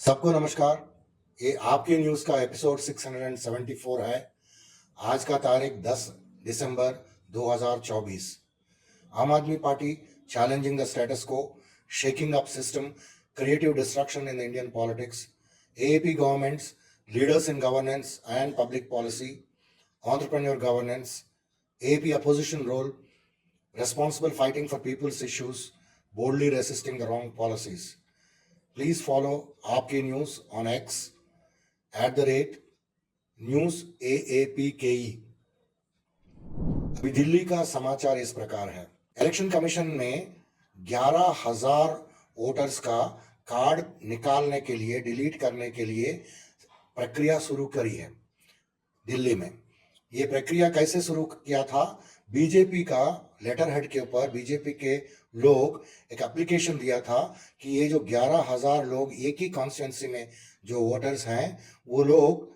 सबको नमस्कार। ये आपके न्यूज़ का एपिसोड 674 है। आज का तारीख 10 दिसंबर 2024। आम आदमी पार्टी चैलेंजिंग द स्टेटस को, shaking up system, creative destruction in Indian politics, AAP governments, leaders in governance and public policy, entrepreneur governance, AAP opposition role, responsible fighting for people's issues, boldly resisting the wrong policies. Please follow आपके news on X @NewsAAPKE। अभी दिल्ली का समाचार इस प्रकार है। Election commission ने 11,000 voters का card निकालने के लिए, डिलीट करने के लिए प्रक्रिया शुरू करी है दिल्ली में। ये प्रक्रिया कैसे शुरू किया था? बीजेपी का लेटर हेड के ऊपर बीजेपी के लोग एक एप्लीकेशन दिया था कि ये जो 11,000 लोग एक ही कॉन्स्टिट्यूंसी में जो वोटर्स हैं, वो लोग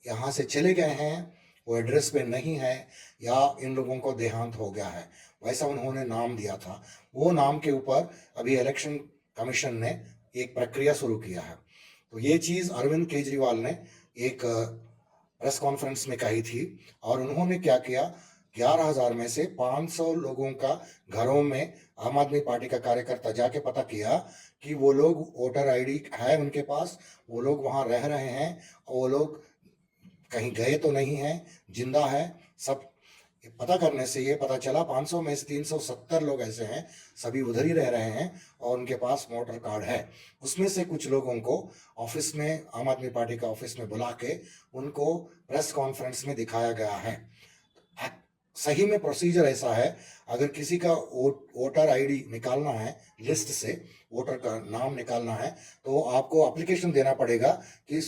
यहाँ से चले गए हैं, वो एड्रेस पे नहीं है, या इन लोगों को देहांत हो गया है, वैसा उन्होंने नाम दिया था। वो नाम के ऊपर अभी इलेक्शन कमीशन ने एक प्रक्रिया शुरू किया है। तो ये चीज़ अरविंद केजरीवाल ने एक प्रेस कॉन्फ्रेंस में कही थी, और उन्होंने क्या किया, 11,000 में से 500 लोगों का घरों में आम आदमी पार्टी का कार्यकर्ता जाके पता किया कि वो लोग वोटर आईडी है उनके पास, वो लोग वहाँ रह रहे हैं, और वो लोग कहीं गए तो नहीं हैं, जिंदा है। सब पता करने से ये पता चला 500 में से 370 लोग ऐसे हैं, सभी उधर ही रह रहे हैं और उनके पास वोटर कार्ड है। उसमें से कुछ लोगों को ऑफिस में, आम आदमी पार्टी का ऑफिस में बुला के उनको प्रेस कॉन्फ्रेंस में दिखाया गया है। सही में प्रोसीजर ऐसा है, अगर किसी का वोटर आईडी निकालना है, लिस्ट से वोटर का नाम निकालना है, तो आपको एप्लीकेशन देना पड़ेगा कि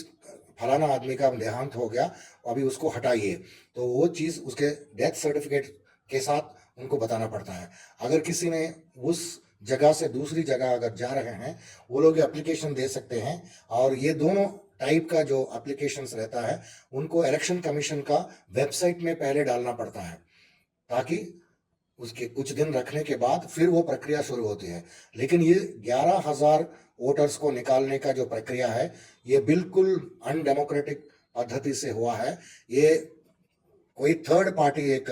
फलाना आदमी का देहांत हो गया, अभी उसको हटाइए। तो वो चीज़ उसके डेथ सर्टिफिकेट के साथ उनको बताना पड़ता है। अगर किसी ने उस जगह से दूसरी जगह अगर जा रहे हैं, वो लोग एप्लीकेशन दे सकते हैं। और ये दोनों टाइप का जो एप्लीकेशंस रहता है, उनको इलेक्शन कमीशन का वेबसाइट में पहले डालना पड़ता है, ताकि उसके कुछ दिन रखने के बाद फिर वो प्रक्रिया शुरू होती है। लेकिन ये 11,000 वोटर्स को निकालने का जो प्रक्रिया है, ये बिल्कुल अनडेमोक्रेटिक पद्धति से हुआ है। ये कोई थर्ड पार्टी, एक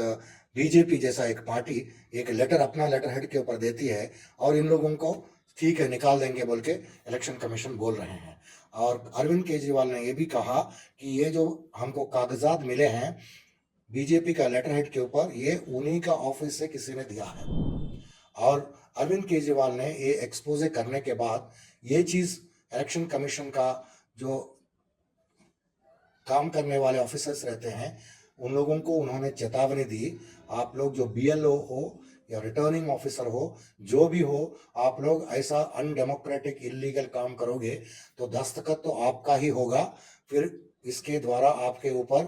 बीजेपी जैसा एक पार्टी, एक लेटर, अपना लेटर हेड के ऊपर देती है, और इन लोगों को ठीक है निकाल देंगे बोल के इलेक्शन कमीशन बोल रहे हैं। और अरविंद केजरीवाल ने ये भी कहा कि ये जो हमको कागजात मिले हैं बीजेपी का लेटर हेड के ऊपर, ये उन्हीं का ऑफिस से किसी ने दिया है। और अरविंद केजरीवाल ने ये एक्सपोजे करने के बाद ये चीज़ इलेक्शन कमीशन का जो काम करने वाले ऑफिसर्स रहते हैं, उन लोगों को उन्होंने चेतावनी दी, आप लोग जो BLO हो या रिटर्निंग ऑफिसर हो, जो भी हो, आप लोग ऐसा अनडेमोक्रेटिक इलीगल काम करोगे तो दस्तखत तो आपका ही होगा, फिर इसके द्वारा आपके ऊपर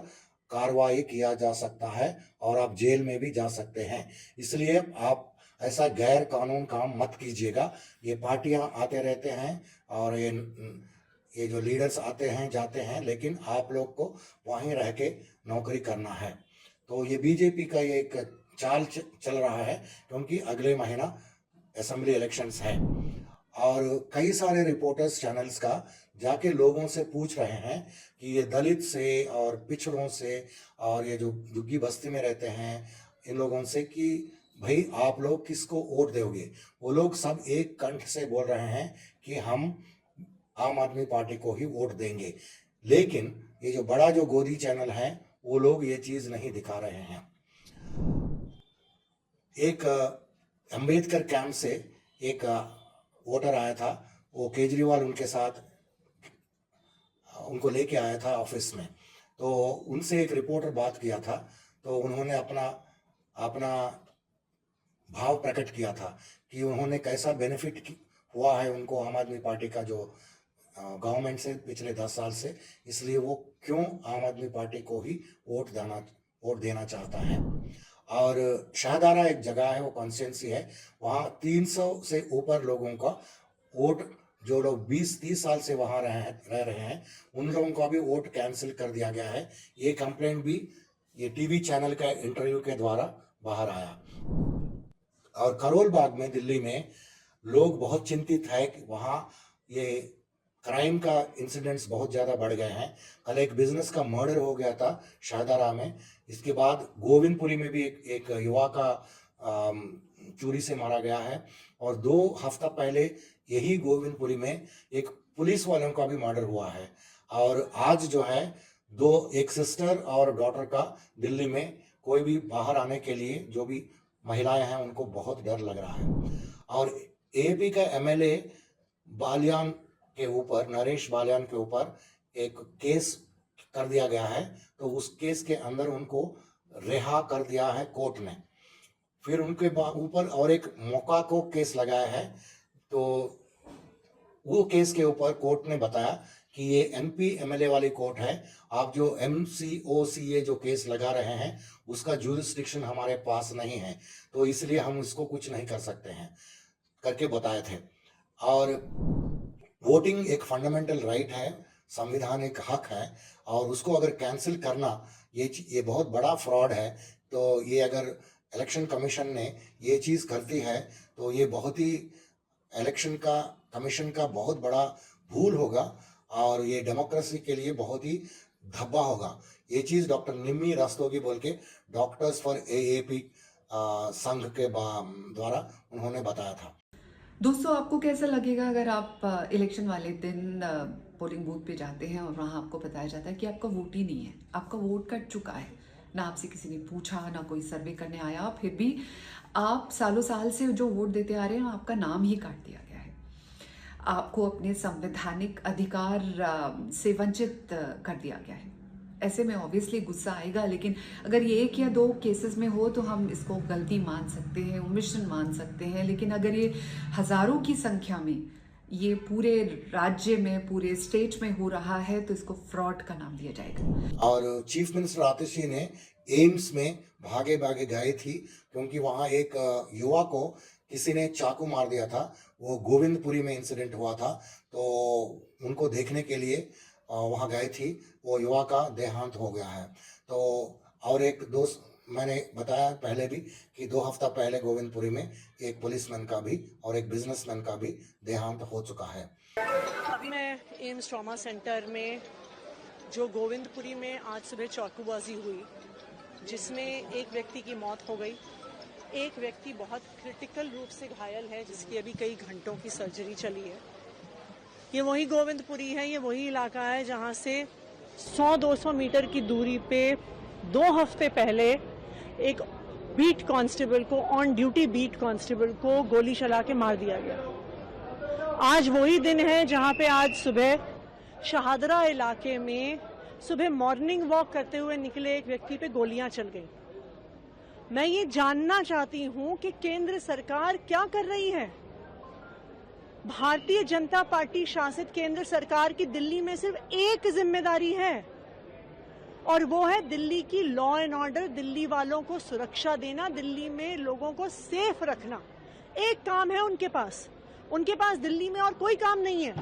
कार्रवाई किया जा सकता है और आप जेल में भी जा सकते हैं। इसलिए आप ऐसा गैर कानून काम मत कीजिएगा। ये पार्टियां आते रहते हैं और ये जो लीडर्स आते हैं जाते हैं, लेकिन आप लोग को वहीं रह के नौकरी करना है। तो ये बीजेपी का ये एक चाल चल रहा है, क्योंकि अगले महीना असेंबली इलेक्शंस है, और कई सारे रिपोर्टर्स चैनल्स का जाके लोगों से पूछ रहे हैं कि ये दलित से और पिछड़ों से और ये जो झुग्गी बस्ती में रहते हैं, इन लोगों से कि भाई आप लोग किसको वोट दोगे। वो लोग सब एक कंठ से बोल रहे हैं कि हम आम आदमी पार्टी को ही वोट देंगे। लेकिन ये जो बड़ा जो गोदी चैनल है, वो लोग ये चीज़ नहीं दिखा रहे हैं। एक अंबेडकर कैंप से एक वोटर आया था, वो केजरीवाल उनके साथ उनको लेके आया था ऑफिस में। तो उनसे एक रिपोर्टर बात किया था, तो उन्होंने अपना अपना भाव प्रकट किया था कि उन्होंने कैसा बेनिफिट हुआ है उनको आम आदमी पार्टी का जो गवर्नमेंट से पिछले 10 साल से, इसलिए वो क्यों आम आदमी पार्टी को ही वोट देना चाहता है। और शाहदारा एक जगह है, वो कॉन्स्टिट्यूंसी है, वहाँ 300 से ऊपर लोगों का वोट, जो लोग 20-30 साल से वहाँ रह रहे हैं, उन लोगों का भी वोट कैंसिल कर दिया गया है। ये कंप्लेंट भी ये टीवी चैनल का इंटरव्यू के द्वारा बाहर आया। और करोल बाग में दिल्ली में लोग बहुत चिंतित है कि वहाँ ये क्राइम का इंसिडेंट्स बहुत ज़्यादा बढ़ गए हैं। कल एक बिजनेस का मर्डर हो गया था शाहदरा में। इसके बाद गोविंदपुरी में भी एक युवा का चोरी से मारा गया है। और 2 हफ्ता पहले यही गोविंदपुरी में एक पुलिस वालों का भी मर्डर हुआ है। और आज जो है एक सिस्टर और डॉटर का दिल्ली में कोई भी बाहर आने के लिए जो भी महिलाएं हैं उनको बहुत डर लग रहा है। और एपी का एमएलए बालियान के ऊपर, नरेश बालियान के ऊपर एक केस कर दिया गया है। तो उस केस के अंदर उनको रिहा कर दिया है कोर्ट ने। फिर उनके ऊपर और एक मौका को केस लगाया है। तो वो केस के ऊपर कोर्ट ने बताया कि ये एमपी एमएलए वाली कोर्ट है। आप जो एमसीओसीए जो केस लगा रहे हैं उसका जुरिस्डिक्शन हमारे पास नहीं है, तो इसलिए हम इसको कुछ नहीं कर सकते हैं करके बताए थे। और वोटिंग एक फंडामेंटल राइट है, संविधान एक हक है, और उसको अगर कैंसिल करना ये बहुत बड़ा फ्रॉड है। तो ये अगर इलेक्शन कमीशन ने ये चीज़ करती है तो ये बहुत ही इलेक्शन का कमीशन का बहुत बड़ा भूल होगा और ये डेमोक्रेसी के लिए बहुत ही धब्बा होगा। ये चीज़ डॉक्टर निम्मी रस्तोगी बोल के डॉक्टर्स फॉर एएपी संघ के द्वारा उन्होंने बताया था। दोस्तों, आपको कैसा लगेगा अगर आप इलेक्शन वाले दिन पोलिंग बूथ पे जाते हैं और वहाँ आपको बताया जाता है कि आपका वोट ही नहीं है, आपका वोट कट चुका है, ना आपसे किसी ने पूछा, ना कोई सर्वे करने आया, फिर भी आप सालों साल से जो वोट देते आ रहे हैं आपका नाम ही काट दिया गया है, आपको अपने संवैधानिक अधिकार से वंचित कर दिया गया है। ऐसे में ऑब्वियसली गुस्सा आएगा, लेकिन अगर ये 1 या 2 केसेस में हो तो हम इसको गलती मान सकते हैं, ओमिशन मान सकते हैं। लेकिन अगर ये हज़ारों की संख्या में ये पूरे राज्य में, पूरे स्टेट में हो रहा है तो इसको फ्रॉड का नाम दिया जाएगा। और चीफ मिनिस्टर आतिशी ने एम्स में भागे भागे गई थी क्योंकि वहाँ एक युवा को किसी ने चाकू मार दिया था। वो गोविंदपुरी में इंसिडेंट हुआ था, तो उनको देखने के लिए वहाँ गए थी। वो युवा का देहांत हो गया है। तो और एक दोस्त, मैंने बताया पहले भी कि 2 हफ्ता पहले गोविंदपुरी में एक पुलिसमैन का भी और एक बिजनेसमैन का भी देहांत हो चुका है। अभी मैं एम्स ट्रॉमा सेंटर में जो गोविंदपुरी में आज सुबह चाकूबाजी हुई जिसमें एक व्यक्ति की मौत हो गई, एक व्यक्ति बहुत क्रिटिकल रूप से घायल है जिसकी अभी कई घंटों की सर्जरी चली है। ये वही गोविंदपुरी है, ये वही इलाका है जहां से 100-200 मीटर की दूरी पे 2 हफ्ते पहले एक बीट कांस्टेबल को, ऑन ड्यूटी बीट कांस्टेबल को गोली चला के मार दिया गया। आज वही दिन है जहां पे आज सुबह शाहदरा इलाके में सुबह मॉर्निंग वॉक करते हुए निकले एक व्यक्ति पे गोलियां चल गई। मैं ये जानना चाहती हूं कि केंद्र सरकार क्या कर रही है। भारतीय जनता पार्टी शासित केंद्र सरकार की दिल्ली में सिर्फ एक जिम्मेदारी है और वो है दिल्ली की लॉ एंड ऑर्डर, दिल्ली वालों को सुरक्षा देना, दिल्ली में लोगों को सेफ रखना। एक काम है उनके पास दिल्ली में और कोई काम नहीं है।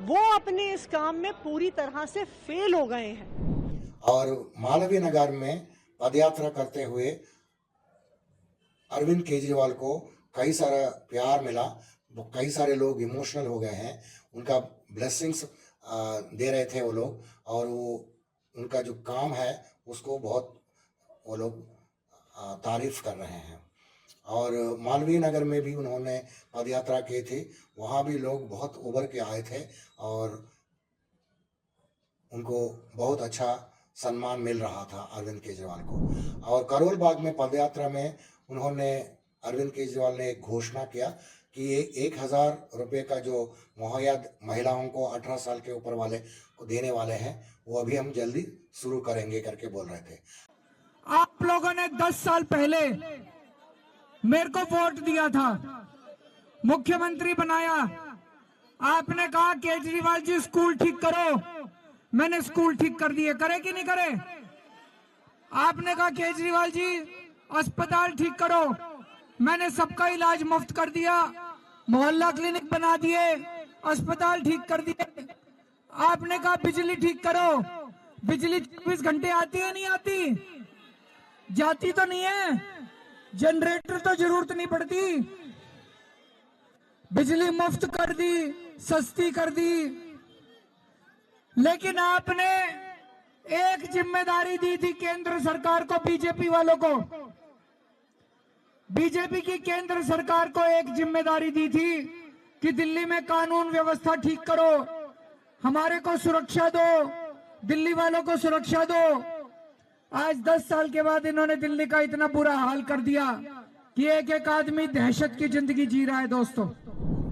वो अपने इस काम में पूरी तरह से फेल हो गए हैं। और मालवीय नगर में पदयात्रा करते हुए अरविंद केजरीवाल को कई सारा प्यार मिला, कई सारे लोग इमोशनल हो गए हैं, उनका ब्लेसिंग्स दे रहे थे वो लोग, और वो उनका जो काम है उसको बहुत वो लोग तारीफ कर रहे हैं। और मालवीय नगर में भी उन्होंने पदयात्रा की थी, वहाँ भी लोग बहुत उभर के आए थे और उनको बहुत अच्छा सम्मान मिल रहा था अरविंद केजरीवाल को। और करोल बाग में पदयात्रा में उन्होंने, अरविंद केजरीवाल ने एक घोषणा किया कि ये 1000 रुपये का जो मुहैया महिलाओं को 18 साल के ऊपर वाले को देने वाले हैं वो अभी हम जल्दी शुरू करेंगे करके बोल रहे थे। आप लोगों ने 10 साल पहले मेरे को वोट दिया था, मुख्यमंत्री बनाया, आपने कहा केजरीवाल जी स्कूल ठीक करो, मैंने स्कूल ठीक कर दिए, करे कि नहीं करे? आपने कहा केजरीवाल जी अस्पताल ठीक करो, मैंने सबका इलाज मुफ्त कर दिया, मोहल्ला क्लिनिक बना दिए, अस्पताल ठीक कर दिए। आपने कहा बिजली ठीक करो, बिजली 24 घंटे आती है नहीं आती? जाती तो नहीं है, जनरेटर तो जरूरत नहीं पड़ती। बिजली मुफ्त कर दी, सस्ती कर दी, लेकिन आपने एक जिम्मेदारी दी थी केंद्र सरकार को, बीजेपी वालों को। बीजेपी की केंद्र सरकार को एक जिम्मेदारी दी थी कि दिल्ली में कानून व्यवस्था ठीक करो, हमारे को सुरक्षा दो, दिल्ली वालों को सुरक्षा दो। आज 10 साल के बाद इन्होंने दिल्ली का इतना बुरा हाल कर दिया कि एक एक आदमी दहशत की जिंदगी जी रहा है। दोस्तों,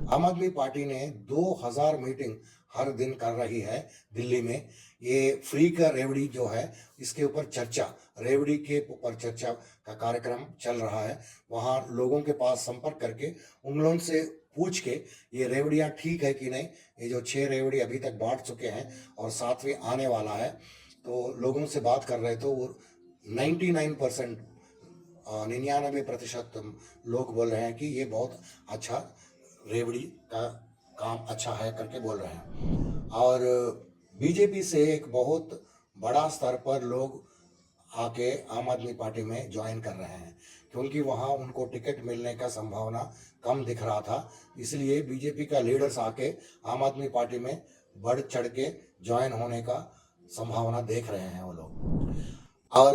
आम आदमी पार्टी ने 2000 मीटिंग हर दिन कर रही है दिल्ली में। ये फ्री का रेवड़ी जो है, इसके ऊपर चर्चा, रेवड़ी के ऊपर चर्चा का कार्यक्रम चल रहा है। वहाँ लोगों के पास संपर्क करके उन लोगों से पूछ के ये रेवड़ियाँ ठीक है कि नहीं। ये जो 6 रेवड़ी अभी तक बांट चुके हैं और 7वीं आने वाला है, तो लोगों से बात कर रहे तो वो 99% 99% लोग बोल रहे हैं कि ये बहुत अच्छा रेवड़ी का काम अच्छा है करके बोल रहे हैं। और बीजेपी से एक बहुत बड़ा स्तर पर लोग आके आम आदमी पार्टी में ज्वाइन कर रहे हैं, क्योंकि वहाँ उनको टिकट मिलने का संभावना कम दिख रहा था। इसलिए बीजेपी का लीडर्स आके आम आदमी पार्टी में बढ़ चढ़ के ज्वाइन होने का संभावना देख रहे हैं वो लोग। और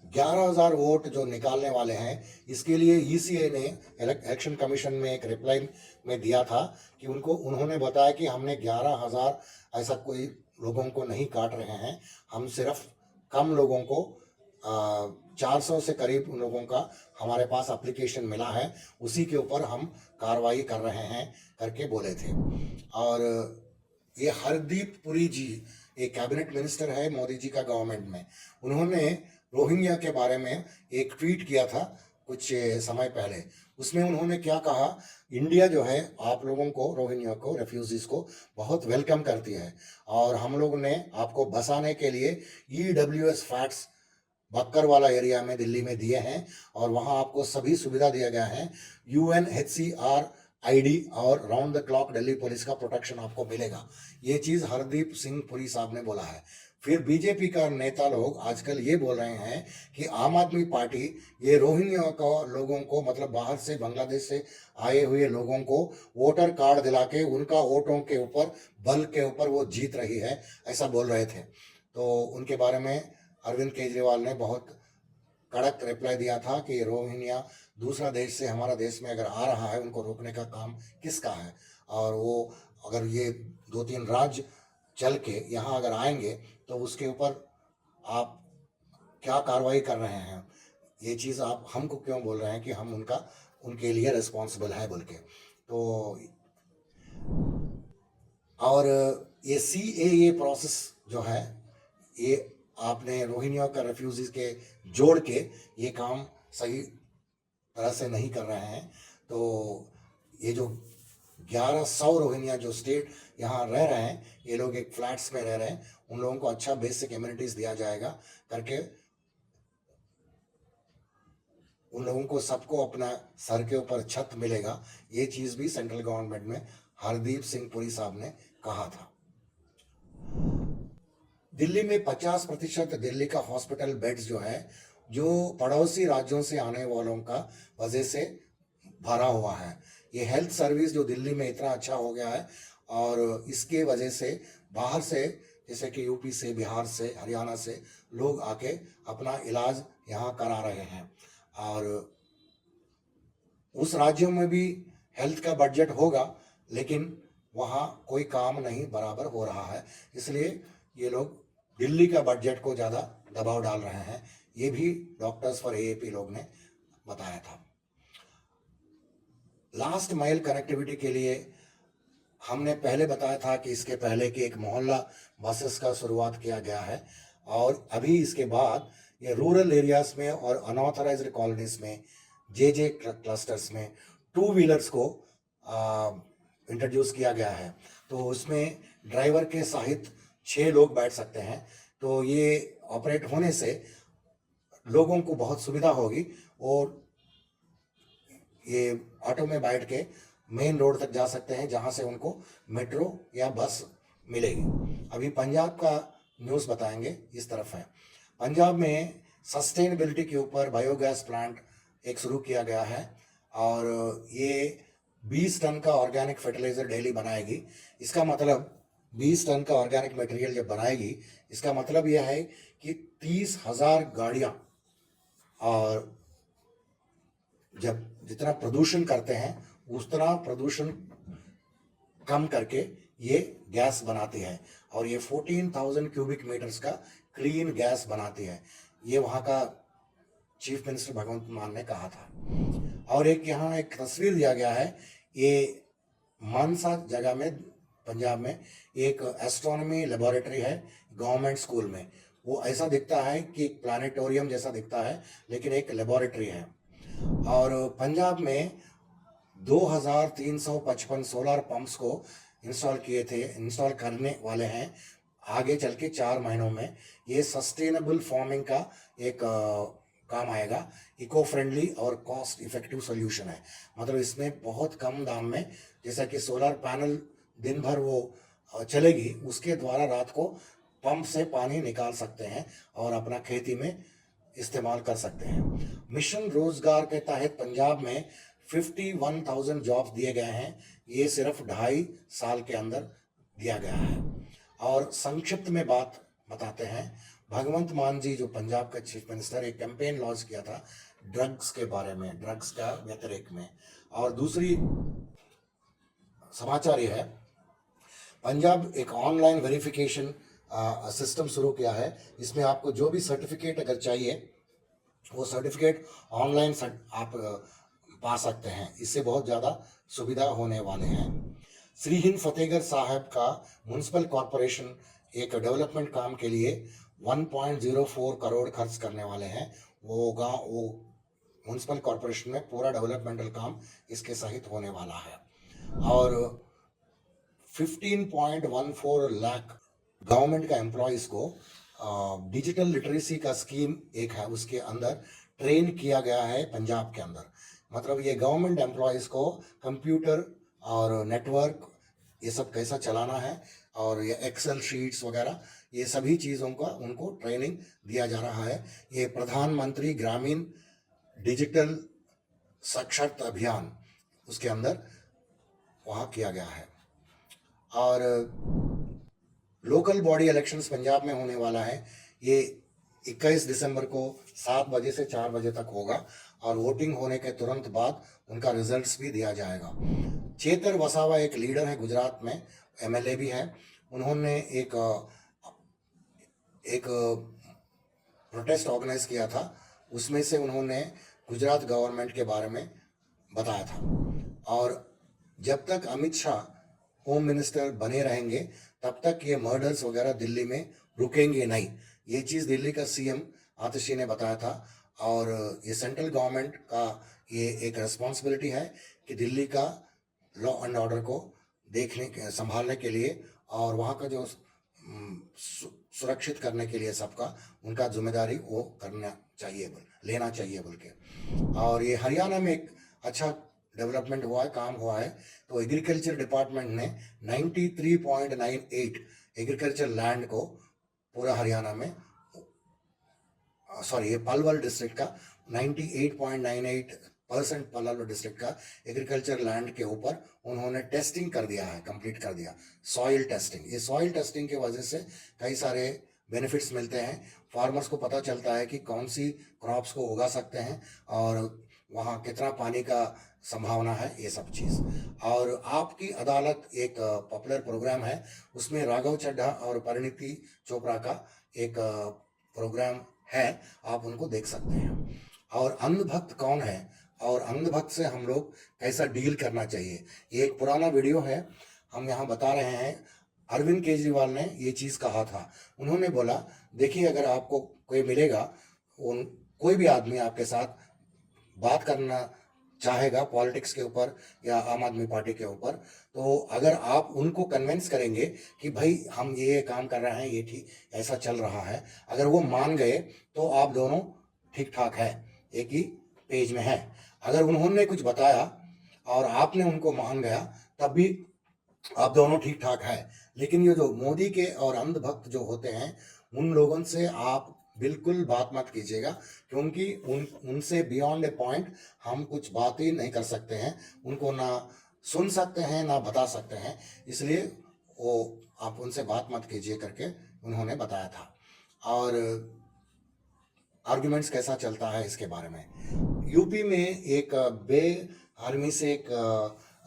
11,000 वोट जो निकालने वाले हैं, इसके लिए ईसीए ने इलेक्शन कमीशन में एक रिप्लाई में दिया था कि उन्होंने बताया कि हमने 11,000 ऐसा कोई लोगों को नहीं काट रहे हैं, हम सिर्फ कम लोगों को 400 से करीब उन लोगों का हमारे पास एप्लीकेशन मिला है, उसी के ऊपर हम कार्रवाई कर रहे हैं करके बोले थे। और ये हरदीप पुरी जी एक कैबिनेट मिनिस्टर है मोदी जी का गवर्नमेंट में, उन्होंने रोहिंग्या के बारे में एक ट्वीट किया था कुछ समय पहले। उसमें उन्होंने क्या कहा, इंडिया जो है आप लोगों को, रोहिंग्या को, रेफ्यूजीज को बहुत वेलकम करती है और हम लोगों ने आपको बसाने के लिए EWS फ्लैट्स बक्करवाला एरिया में दिल्ली में दिए हैं और वहाँ आपको सभी सुविधा दिया गया है। UNHCR ID और round the clock Delhi police का प्रोटेक्शन आपको मिलेगा। ये चीज़ हरदीप सिंह पुरी साहब ने बोला है। फिर बीजेपी का नेता लोग आजकल ये बोल रहे हैं कि आम आदमी पार्टी ये रोहिंग्या का लोगों को, मतलब बाहर से, बांग्लादेश से आए हुए लोगों को वोटर कार्ड दिला के उनका वोटों के ऊपर, बल के ऊपर वो जीत रही है, ऐसा बोल रहे थे। तो उनके बारे में अरविंद केजरीवाल ने बहुत कड़क रिप्लाई दिया था कि रोहिंग्या दूसरा देश से हमारा देश में अगर आ रहा है, उनको रोकने का काम किसका है, और वो अगर ये 2-3 राज्य चल के यहाँ अगर आएंगे तो उसके ऊपर आप क्या कार्रवाई कर रहे हैं, ये चीज़ आप हमको क्यों बोल रहे हैं कि हम उनके लिए रिस्पॉन्सिबल है बोल के। तो और ये CAA प्रोसेस जो है, ये आपने रोहिंग्या का रेफ्यूजीज के जोड़ के ये काम सही तरह से नहीं कर रहे हैं। तो ये जो 1100 रोहिंग्या जो स्टेट यहाँ रह रहे हैं, ये लोग एक फ्लैट्स में रह रहे हैं, उन लोगों को अच्छा बेसिक एमिनिटीज दिया जाएगा करके, उन लोगों को सबको अपना सर के ऊपर छत मिलेगा। ये चीज़ भी सेंट्रल गवर्नमेंट में हरदीप सिंह पुरी साहब ने कहा था। दिल्ली में 50% दिल्ली का हॉस्पिटल बेड्स जो है, जो पड़ोसी राज्यों से आने वालों का वजह से भरा हुआ है। ये हेल्थ सर्विस जो दिल्ली में इतना अच्छा हो गया है और इसके वजह से बाहर से, जैसे कि यूपी से, बिहार से, हरियाणा से लोग आके अपना इलाज यहाँ करा रहे हैं। और उस राज्यों में भी हेल्थ का बजट होगा, लेकिन वहाँ कोई काम नहीं बराबर हो रहा है, इसलिए ये लोग दिल्ली का बजट को ज़्यादा दबाव डाल रहे हैं। ये भी डॉक्टर्स फॉर AAP लोग ने बताया था। लास्ट माइल कनेक्टिविटी के लिए हमने पहले बताया था कि इसके पहले कि एक मोहल्ला बसेस का शुरुआत किया गया है, और अभी इसके बाद ये रूरल एरियाज में और अनऑथराइज्ड कॉलोनीज में, JJ क्लस्टर्स में 2 व्हीलर्स को इंट्रोड्यूस किया गया है। तो उसमें ड्राइवर के सहित 6 लोग बैठ सकते हैं। तो ये ऑपरेट होने से लोगों को बहुत सुविधा होगी और ये ऑटो में बैठ के मेन रोड तक जा सकते हैं, जहां से उनको मेट्रो या बस मिलेगी। अभी पंजाब का न्यूज़ बताएंगे, इस तरफ है। पंजाब में सस्टेनेबिलिटी के ऊपर बायोगैस प्लांट एक शुरू किया गया है और ये 20 टन का ऑर्गेनिक फर्टिलाइजर डेली बनाएगी। इसका मतलब 20 टन का ऑर्गेनिक मटेरियल जब बनाएगी, इसका मतलब यह है कि 30,000 गाड़ियां, और जब जितना प्रदूषण करते हैं उतना प्रदूषण कम करके ये गैस बनाती है, और ये 14,000 क्यूबिक मीटर्स का क्लीन गैस बनाती है। ये वहाँ का चीफ मिनिस्टर भगवंत मान ने कहा था। और एक यहाँ एक तस्वीर दिया गया है, ये मानसा जगह में पंजाब में एक एस्ट्रोनॉमी लेबोरेटरी है गवर्नमेंट स्कूल में। वो ऐसा दिखता है कि प्लानिटोरियम जैसा दिखता है, लेकिन एक लेबोरेटरी है। और पंजाब में 2355 सोलर पंप्स को इंस्टॉल करने वाले हैं आगे चल के 4 महीनों में। ये सस्टेनेबल फार्मिंग का एक काम आएगा, इको फ्रेंडली और कॉस्ट इफेक्टिव सोल्यूशन है। मतलब इसमें बहुत कम दाम में, जैसा कि सोलर पैनल दिन भर वो चलेगी, उसके द्वारा रात को पंप से पानी निकाल सकते हैं और अपना खेती में इस्तेमाल कर सकते हैं। मिशन रोजगार के तहत पंजाब में 51,000 जॉब्स दिए गए हैं। ये सिर्फ 2.5 साल के अंदर दिया गया है। और संक्षिप्त में बात बताते हैं, भगवंत मान जी जो पंजाब का चीफ मिनिस्टर, एक कैंपेन लॉन्च किया था ड्रग्स के बारे में, ड्रग्स का व्यतिरेक में। और दूसरी समाचार ये है, पंजाब एक ऑनलाइन वेरिफिकेशन सिस्टम शुरू किया है। इसमें आपको जो भी सर्टिफिकेट अगर चाहिए वो सर्टिफिकेट ऑनलाइन आप पा सकते हैं। इससे बहुत ज़्यादा सुविधा होने वाले हैं। श्री हिंद फतेहगढ़ साहब का म्यूनसिपल कॉरपोरेशन एक डेवलपमेंट काम के लिए 1.04 करोड़ खर्च करने वाले हैं। वो म्यूनसिपल कॉरपोरेशन में पूरा डेवलपमेंटल काम इसके सहित होने वाला है। और 15.14 लाख गवर्नमेंट का एम्प्लॉयज़ को डिजिटल लिटरेसी का स्कीम एक है, उसके अंदर ट्रेन किया गया है पंजाब के अंदर। मतलब ये गवर्नमेंट एम्प्लॉयज़ को कंप्यूटर और नेटवर्क ये सब कैसा चलाना है, और ये एक्सेल शीट्स वगैरह ये सभी चीज़ों का उनको ट्रेनिंग दिया जा रहा है। ये प्रधानमंत्री ग्रामीण डिजिटल साक्षरता अभियान उसके अंदर वहाँ किया गया है। और लोकल बॉडी इलेक्शंस पंजाब में होने वाला है। ये 21 दिसंबर को 7 बजे से 4 बजे तक होगा, और वोटिंग होने के तुरंत बाद उनका रिजल्ट्स भी दिया जाएगा। चेतर वसावा एक लीडर है गुजरात में, एमएलए भी है। उन्होंने एक प्रोटेस्ट ऑर्गेनाइज किया था, उसमें से उन्होंने गुजरात गवर्नमेंट के बारे में बताया था। और जब तक अमित शाह होम मिनिस्टर बने रहेंगे तब तक ये मर्डर्स वगैरह दिल्ली में रुकेंगे नहीं। ये चीज़ दिल्ली का सीएम आतिशी ने बताया था। और ये सेंट्रल गवर्नमेंट का ये एक रिस्पॉन्सिबिलिटी है कि दिल्ली का लॉ एंड ऑर्डर को संभालने के लिए और वहाँ का जो सुरक्षित करने के लिए सबका उनका जिम्मेदारी वो लेना चाहिए बोल के। और ये हरियाणा में एक अच्छा डेवलपमेंट हुआ है, काम हुआ है। तो एग्रीकल्चर डिपार्टमेंट ने 93.98 एग्रीकल्चर लैंड को पूरा हरियाणा में, ये पलवल डिस्ट्रिक्ट का 98.98% पलवल डिस्ट्रिक्ट का एग्रीकल्चर लैंड के ऊपर उन्होंने टेस्टिंग कर दिया है, कंप्लीट कर दिया, सॉइल टेस्टिंग। ये सॉइल टेस्टिंग की वजह से कई सारे बेनिफिट्स मिलते हैं। फार्मर्स को पता चलता है कि कौन सी क्रॉप्स को उगा सकते हैं और वहाँ कितना पानी का संभावना है, ये सब चीज़। और आपकी अदालत एक पॉपुलर प्रोग्राम है, उसमें राघव चड्ढा और परिणीति चोपड़ा का एक प्रोग्राम है, आप उनको देख सकते हैं। और अंधभक्त कौन है और अंधभक्त से हम लोग कैसा डील करना चाहिए, ये एक पुराना वीडियो है, हम यहाँ बता रहे हैं। अरविंद केजरीवाल ने ये चीज़ कहा था। उन्होंने बोला, देखिए अगर आपको कोई मिलेगा, कोई भी आदमी आपके साथ बात करना चाहेगा पॉलिटिक्स के ऊपर या आम आदमी पार्टी के ऊपर, तो अगर आप उनको कन्विंस करेंगे कि भाई हम ये काम कर रहे हैं, ये ठीक ऐसा चल रहा है, अगर वो मान गए तो आप दोनों ठीक ठाक है, एक ही पेज में है। अगर उन्होंने कुछ बताया और आपने उनको मान गया, तब भी आप दोनों ठीक ठाक है। लेकिन ये जो मोदी के और अंधभक्त जो होते हैं, उन लोगों से आप बिल्कुल बात मत कीजिएगा, क्योंकि उनसे बियॉन्ड ए पॉइंट हम कुछ बात ही नहीं कर सकते हैं। उनको ना सुन सकते हैं ना बता सकते हैं, इसलिए वो आप उनसे बात मत कीजिए करके उन्होंने बताया था। और आर्ग्यूमेंट्स कैसा चलता है इसके बारे में, यूपी में एक बेआर्मी से एक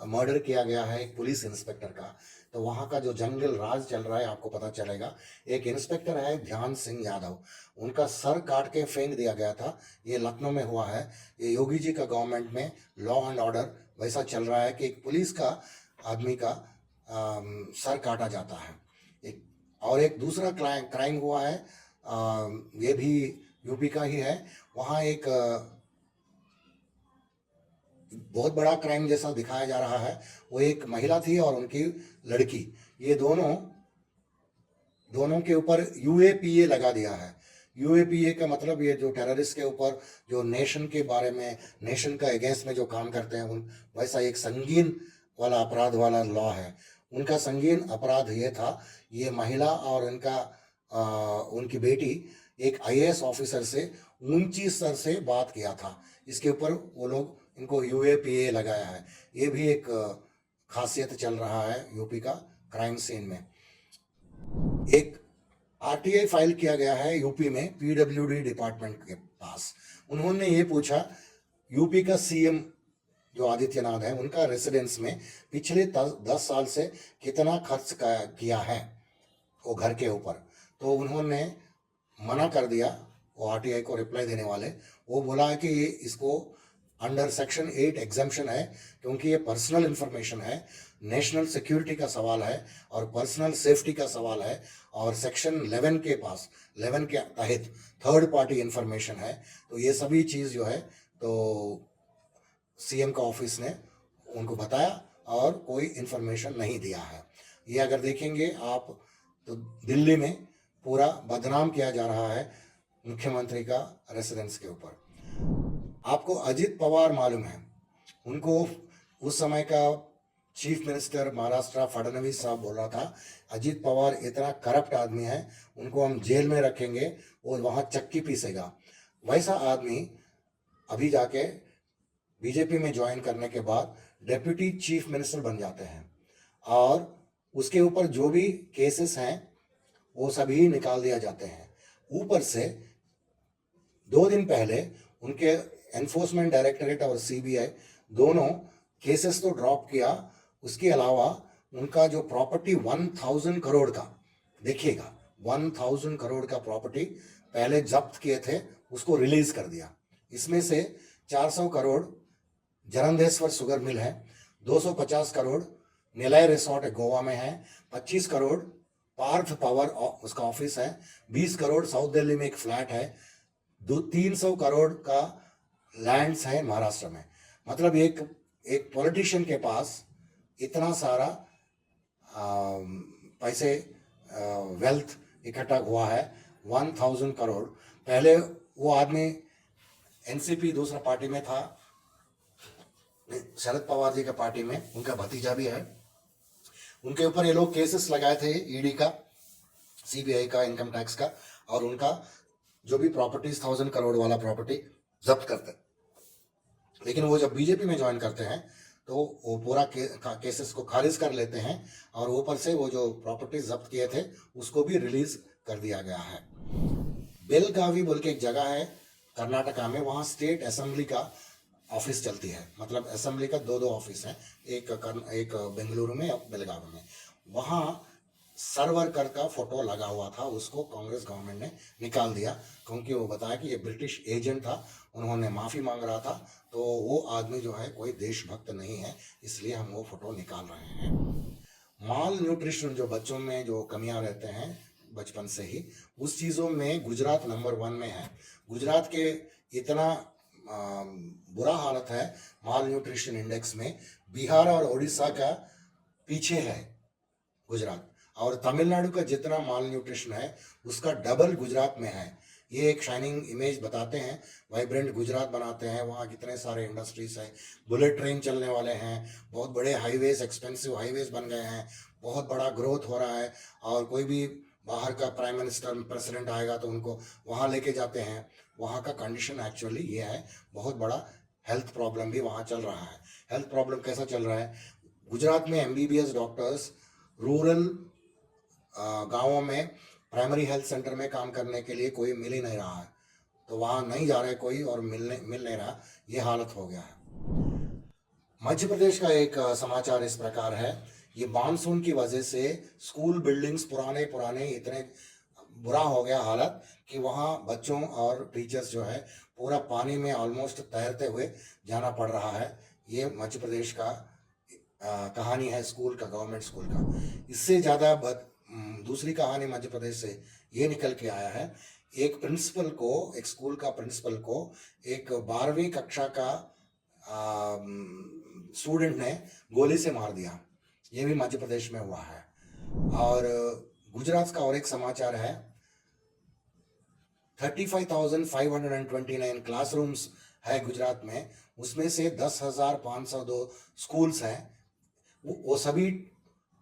मर्डर किया गया है एक पुलिस इंस्पेक्टर का। तो वहाँ का जो जंगल राज चल रहा है आपको पता चलेगा। एक इंस्पेक्टर है ध्यान सिंह यादव, उनका सर काट के फेंक दिया गया था। ये लखनऊ में हुआ है। ये योगी जी का गवर्नमेंट में लॉ एंड ऑर्डर वैसा चल रहा है कि एक पुलिस का आदमी का सर काटा जाता है। एक दूसरा क्राइम हुआ है, ये भी यूपी का ही है। वहाँ एक बहुत बड़ा क्राइम जैसा दिखाया जा रहा है। वो एक महिला थी और उनकी लड़की, ये दोनों के ऊपर यूएपीए लगा दिया है। यूएपीए का मतलब ये जो टेररिस्ट के ऊपर जो नेशन के बारे में, नेशन का अगेंस्ट में जो काम करते हैं, उन वैसा एक संगीन वाला अपराध वाला लॉ है। उनका संगीन अपराध ये था, ये महिला और उनकी बेटी एक आईएएस ऑफिसर से ऊंची स्तर से बात किया था। इसके ऊपर वो लोग इनको यूएपीए लगाया है। ये भी एक खासियत चल रहा है यूपी का क्राइम सीन में। एक आरटीआई फाइल किया गया है यूपी में पीडब्ल्यूडी डिपार्टमेंट के पास। उन्होंने ये पूछा यूपी का सीएम जो आदित्यनाथ है उनका रेसिडेंस में पिछले 10 साल से कितना खर्च किया है वो घर के ऊपर। तो उन्होंने मना कर दिया, वो आरटीआई को रिप्लाई देने वाले। वो बोला है कि ये इसको अंडर सेक्शन 8 एग्जम्पशन है, क्योंकि ये पर्सनल इंफॉर्मेशन है, नेशनल सिक्योरिटी का सवाल है और पर्सनल सेफ्टी का सवाल है। और सेक्शन 11 के तहत थर्ड पार्टी इंफॉर्मेशन है। तो ये सभी चीज़ जो है तो सीएम का ऑफिस ने उनको बताया और कोई इंफॉर्मेशन नहीं दिया है। ये अगर देखेंगे आप तो दिल्ली में पूरा बदनाम किया जा रहा है मुख्यमंत्री का रेसिडेंस के ऊपर। आपको अजित पवार मालूम है, उनको उस समय का चीफ मिनिस्टर महाराष्ट्र फडणवीस साहब बोल रहा था अजित पवार इतना करप्ट आदमी है, उनको हम जेल में रखेंगे, वो वहाँ चक्की पीसेगा। वैसा आदमी अभी जाके बीजेपी में ज्वाइन करने के बाद डेप्यूटी चीफ मिनिस्टर बन जाते हैं और उसके ऊपर जो भी केसेस हैं वो सभी निकाल दिया जाते हैं। ऊपर से 2 दिन पहले उनके एनफोर्समेंट डायरेक्टरेट और सीबीआई दोनों केसेस तो ड्रॉप किया, उसके अलावा उनका जो प्रॉपर्टी 1000 करोड़ का, देखिएगा 1000 करोड़ का प्रॉपर्टी पहले जब्त किए थे उसको रिलीज कर दिया। इसमें से 400 करोड़ जरंधेश्वर शुगर मिल है, 250 करोड़ निलय रिसोर्ट गोवा में है, 25 करोड़ पार्थ पावर उसका ऑफिस है, 20 करोड़ साउथ दिल्ली में एक फ्लैट है, 300 करोड़ का लैंड्स है महाराष्ट्र में। मतलब एक पॉलिटिशियन के पास इतना सारा पैसे वेल्थ इकट्ठा हुआ है 1000 करोड़। पहले वो आदमी एनसीपी दूसरा पार्टी में था, शरद पवार जी का पार्टी में, उनका भतीजा भी है। उनके ऊपर ये लोग केसेस लगाए थे ईडी का, सीबीआई का, इनकम टैक्स का, और उनका जो भी प्रॉपर्टीज 1000 करोड़ वाला प्रॉपर्टी जब्त करते। लेकिन वो जब बीजेपी में ज्वाइन करते हैं तो वो पूरा केसेस को खारिज कर लेते हैं और ऊपर से वो जो प्रॉपर्टीज जब्त किए थे उसको भी रिलीज कर दिया गया है। बेलगावी बोल के एक जगह है कर्नाटका में, वहाँ स्टेट असेंबली का ऑफिस चलती है। मतलब असेंबली का 2 ऑफिस हैं, एक बेंगलुरु में और बेलगावी में। वहाँ सरवरकर का फोटो लगा हुआ था, उसको कांग्रेस गवर्नमेंट ने निकाल दिया क्योंकि वो बताया कि ये ब्रिटिश एजेंट था, उन्होंने माफ़ी मांग रहा था, तो वो आदमी जो है कोई देशभक्त नहीं है, इसलिए हम वो फोटो निकाल रहे हैं। माल न्यूट्रिशन जो बच्चों में जो कमियां रहते हैं बचपन से ही, उस चीज़ों में गुजरात नंबर 1 में है। गुजरात के इतना बुरा हालत है माल न्यूट्रिशन इंडेक्स में, बिहार और उड़ीसा का पीछे है गुजरात, और तमिलनाडु का जितना माल न्यूट्रिशन है उसका डबल गुजरात में है। ये एक शाइनिंग इमेज बताते हैं, वाइब्रेंट गुजरात बनाते हैं, वहाँ कितने सारे इंडस्ट्रीज हैं, बुलेट ट्रेन चलने वाले हैं, बहुत बड़े हाईवेज, एक्सपेंसिव हाईवेज बन गए हैं, बहुत बड़ा ग्रोथ हो रहा है, और कोई भी बाहर का प्राइम मिनिस्टर प्रेसिडेंट आएगा तो उनको वहाँ लेके जाते हैं। वहाँ का कंडीशन एक्चुअली ये है, बहुत बड़ा हेल्थ प्रॉब्लम भी वहाँ चल रहा है। हेल्थ प्रॉब्लम कैसा चल रहा है, गुजरात में एमबीबीएस डॉक्टर्स रूरल गांवों में प्राइमरी हेल्थ सेंटर में काम करने के लिए कोई मिल ही नहीं रहा है, तो वहाँ नहीं जा रहे कोई और मिल नहीं रहा, ये हालत हो गया है। मध्य प्रदेश का एक समाचार इस प्रकार है, ये मानसून की वजह से स्कूल बिल्डिंग्स पुराने इतने बुरा हो गया हालत कि वहाँ बच्चों और टीचर्स जो है पूरा पानी में ऑलमोस्ट तैरते हुए जाना पड़ रहा है। ये मध्य प्रदेश का कहानी है स्कूल का, गवर्नमेंट स्कूल का। इससे ज़्यादा दूसरी कहानी मध्य प्रदेश से ये निकल के आया है, एक प्रिंसिपल को, एक स्कूल का प्रिंसिपल को एक 12वीं कक्षा का स्टूडेंट ने गोली से मार दिया। ये भी मध्य प्रदेश में हुआ है। और गुजरात का और एक समाचार है, 35,529 क्लासरूम्स है गुजरात में, उसमें से 10,502 स्कूल्स हैं, वो सभी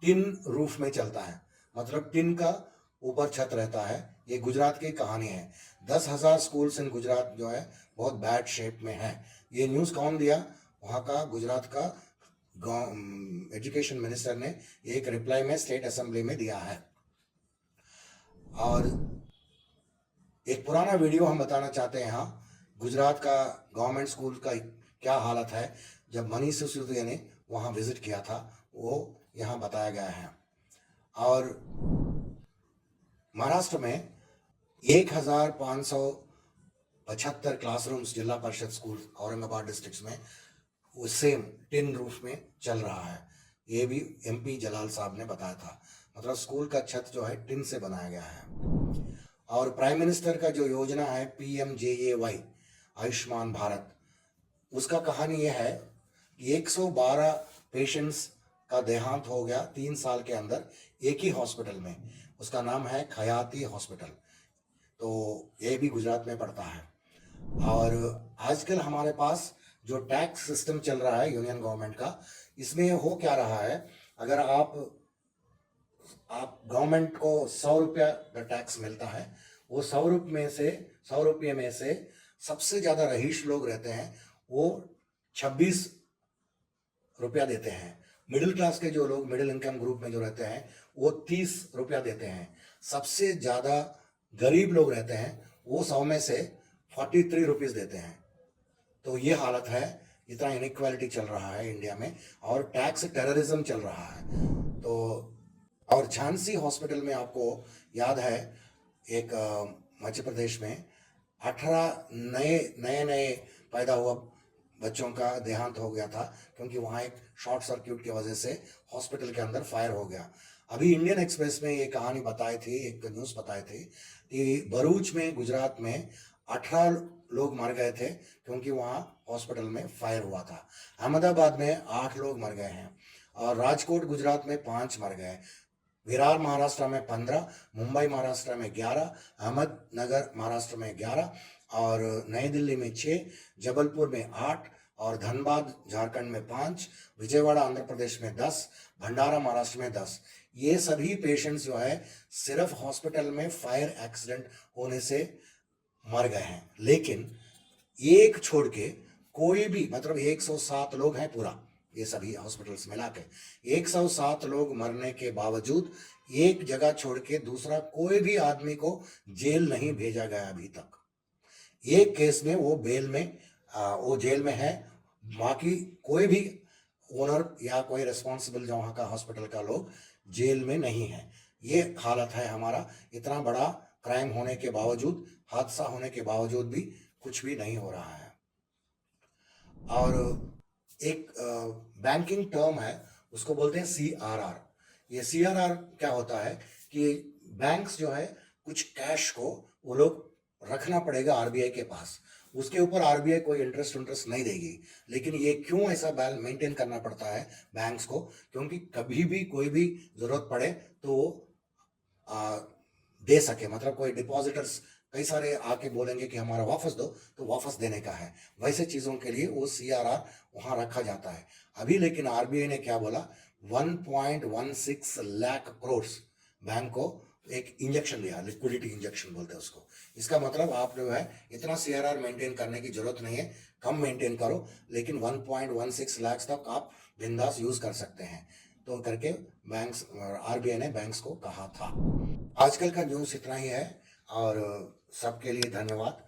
टिन रूफ में चलता है, मतलब टिन का ऊपर छत रहता है। ये गुजरात की कहानी है। 10,000 स्कूल्स इन गुजरात जो है बहुत बैड शेप में है। ये न्यूज़ कौन दिया? वहाँ का गुजरात का एजुकेशन मिनिस्टर ने एक रिप्लाई में स्टेट असेंबली में दिया है। और एक पुराना वीडियो हम बताना चाहते हैं यहाँ, गुजरात का गवर्नमेंट स्कूल का क्या हालत है जब मनीष सिसोदिया ने वहाँ विजिट किया था, वो यहाँ बताया गया है। और महाराष्ट्र में 1,575 क्लासरूम्स जिला परिषद स्कूल औरंगाबाद डिस्ट्रिक्ट में वो सेम टिन रूफ में चल रहा है। ये भी MP जलाल साहब ने बताया था, मतलब स्कूल का छत जो है टिन से बनाया गया है। और प्राइम मिनिस्टर का जो योजना है PMJAY आयुष्मान भारत, उसका कहानी ये है कि 112 पेशेंट्स का देहांत हो गया 3 साल के अंदर एक ही हॉस्पिटल में। उसका नाम है खयाती हॉस्पिटल, तो ये भी गुजरात में पड़ता है। और आजकल हमारे पास जो टैक्स सिस्टम चल रहा है यूनियन गवर्नमेंट का, इसमें हो क्या रहा है, अगर आप गवर्नमेंट को 100 रुपया का टैक्स मिलता है, वो 100 रुपये में से सबसे ज़्यादा रईस लोग रहते हैं वो 26 रुपया देते हैं। मिडिल क्लास के जो लोग मिडिल इनकम ग्रुप में जो रहते हैं वो 30 रुपया देते हैं। सबसे ज़्यादा गरीब लोग रहते हैं वो 100 में से 43 रुपीज़ देते हैं। तो ये हालत है, इतना इनइक्वालिटी चल रहा है इंडिया में, और टैक्स टेररिज्म चल रहा है। तो और झांसी हॉस्पिटल में आपको याद है, एक मध्य प्रदेश में 18 नए पैदा हुआ बच्चों का देहांत हो गया था, क्योंकि वहाँ एक शॉर्ट सर्क्यूट की वजह से हॉस्पिटल के अंदर फायर हो गया। अभी इंडियन एक्सप्रेस में ये कहानी बताई थी, एक न्यूज़ बताई थी कि भरूच में, गुजरात में 18 लोग मर गए थे क्योंकि वहाँ हॉस्पिटल में फायर हुआ था। अहमदाबाद में 8 लोग मर गए हैं, और राजकोट गुजरात में 5 मर गए। विरार महाराष्ट्र में 15, मुंबई महाराष्ट्र में 11, अहमदनगर महाराष्ट्र में 11, और नई दिल्ली में 6, जबलपुर में 8, और धनबाद झारखंड में 5, विजयवाड़ा आंध्र प्रदेश में 10, भंडारा महाराष्ट्र में 10। ये सभी पेशेंट्स जो है सिर्फ हॉस्पिटल में फायर एक्सीडेंट होने से मर गए हैं। लेकिन एक छोड़ के कोई भी, मतलब 107 लोग हैं पूरा, ये सभी हॉस्पिटल्स मिला के 107 लोग मरने के बावजूद एक जगह छोड़ के दूसरा कोई भी आदमी को जेल नहीं भेजा गया अभी तक। एक केस में वो वो जेल में है, बाकी कोई भी ओनर या कोई रिस्पॉन्सिबल जो वहाँ का हॉस्पिटल का लोग जेल में नहीं है। ये हालत है हमारा, इतना बड़ा क्राइम होने के बावजूद, हादसा होने के बावजूद भी कुछ भी नहीं हो रहा है। और एक बैंकिंग टर्म है, उसको बोलते हैं CRR। ये CRR क्या होता है कि बैंक्स जो है कुछ कैश को वो लोग रखना पड़ेगा RBI के पास, उसके ऊपर RBI कोई इंटरेस्ट नहीं देगी। लेकिन ये क्यों ऐसा मेंटेन करना पड़ता है बैंक्स को? क्योंकि कभी भी कोई भी ज़रूरत पड़े तो दे सके, मतलब कोई डिपॉजिटर्स कई सारे आके बोलेंगे कि हमारा वापस दो, तो वापस देने का है। वैसे चीज़ों के लिए वो CRR वहाँ रखा जाता है अभी। लेकिन RBI ने क्या बोला, 1.16 लाख करोड़ बैंक को एक इंजेक्शन दिया, लिक्विडिटी इंजेक्शन बोलते हैं उसको। इसका मतलब आप जो है इतना CRR मेंटेन करने की जरूरत नहीं है, कम मेंटेन करो, लेकिन 1.16 लाख तक आप बिंदास यूज कर सकते हैं, तो करके बैंक्स, आरबीआई ने बैंक्स को कहा था। आजकल का न्यूज़ इतना ही है और सबके लिए धन्यवाद।